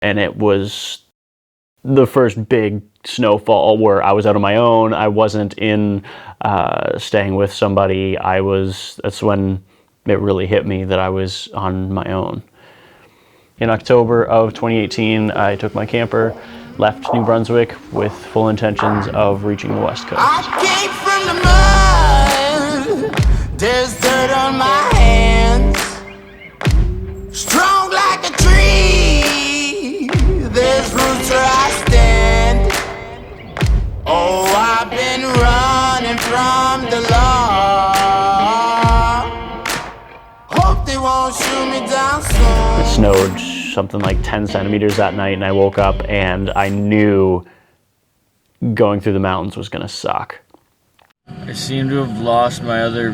and it was the first big snowfall where I was out on my own. I wasn't in staying with somebody. That's when it really hit me that I was on my own. In October of 2018, I took my camper, left New Brunswick with full intentions of reaching the West Coast. I came from the mud, there's dirt on my hands, strong like a tree, there's roots where I stand. Oh, I've been running from the law, hope they won't shoot me down soon. It snowed something like 10 centimeters that night, and I woke up and I knew going through the mountains was gonna suck. I seem to have lost my other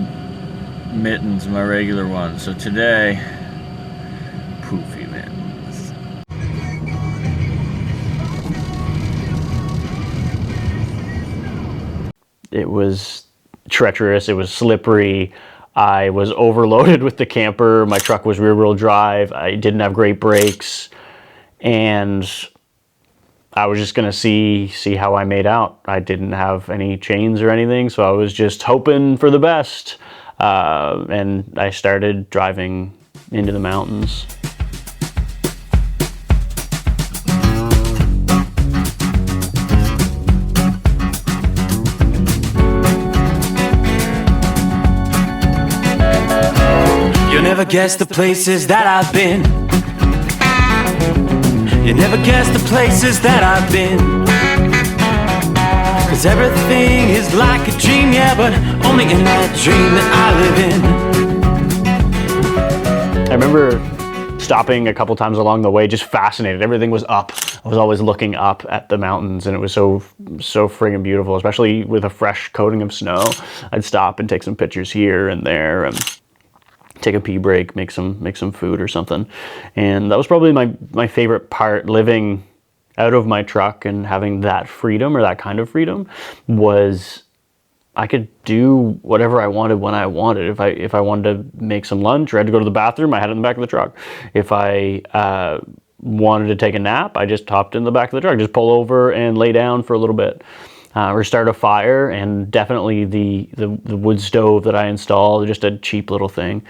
mittens, my regular ones, so today, poofy mittens. It was treacherous, it was slippery. I was overloaded with the camper. My truck was rear-wheel drive. I didn't have great brakes, and I was just gonna see how I made out. I didn't have any chains or anything, so I was just hoping for the best. And I started driving into the mountains. You never guess the places that I've been. You never guess the places that I've been. 'Cause everything is like a dream, yeah, but only in that dream that I live in. I remember stopping a couple times along the way, just fascinated. Everything was up. I was always looking up at the mountains, and it was so friggin' beautiful, especially with a fresh coating of snow. I'd stop and take some pictures here and there, and take a pee break, make some food or something. And that was probably my favorite part, living out of my truck and having that freedom, or that kind of freedom, was I could do whatever I wanted when I wanted. If I wanted to make some lunch or had to go to the bathroom, I had it in the back of the truck. If I wanted to take a nap, I just hopped in the back of the truck, just pull over and lay down for a little bit. Or start a fire, and definitely the wood stove that I installed, just a cheap little thing,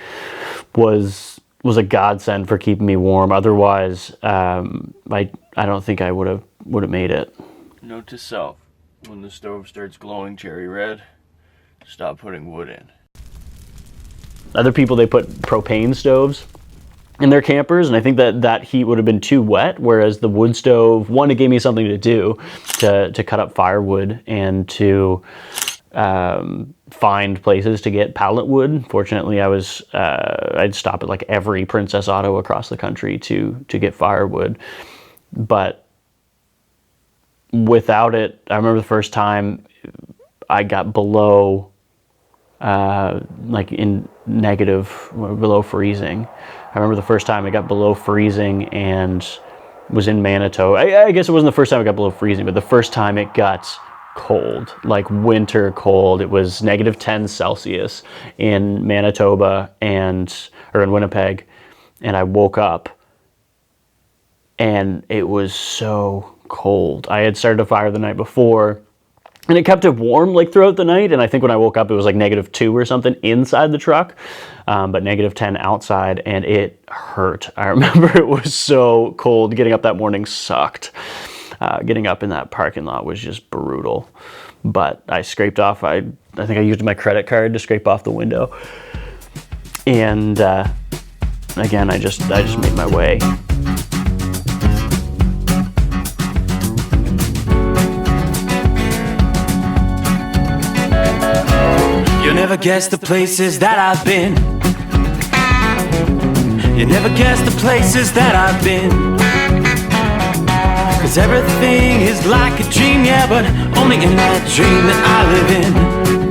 was a godsend for keeping me warm. Otherwise, I don't think I would have made it. Note to self: when the stove starts glowing cherry red, stop putting wood in. Other people, they put propane stoves in their campers, and I think that heat would have been too wet, whereas the wood stove, one, it gave me something to do to cut up firewood and to find places to get pallet wood. Fortunately, I'd stop at like every Princess Auto across the country to get firewood. But without it, I remember the first time I got below like in negative, below freezing. I remember the first time I got below freezing and was in Manitoba. I guess it wasn't the first time I got below freezing, but the first time it got cold, like winter cold. It was negative 10 Celsius in Manitoba or in Winnipeg. And I woke up and it was so cold. I had started a fire the night before, and it kept it warm like throughout the night. And I think when I woke up, it was like negative 2 or something inside the truck, but negative 10 outside, and it hurt. I remember it was so cold. Getting up that morning sucked. Getting up in that parking lot was just brutal. But I scraped off, I think I used my credit card to scrape off the window. And again, I just made my way. You never guess the places that I've been. You never guess the places that I've been. 'Cause everything is like a dream, yeah, but only in that dream that I live in.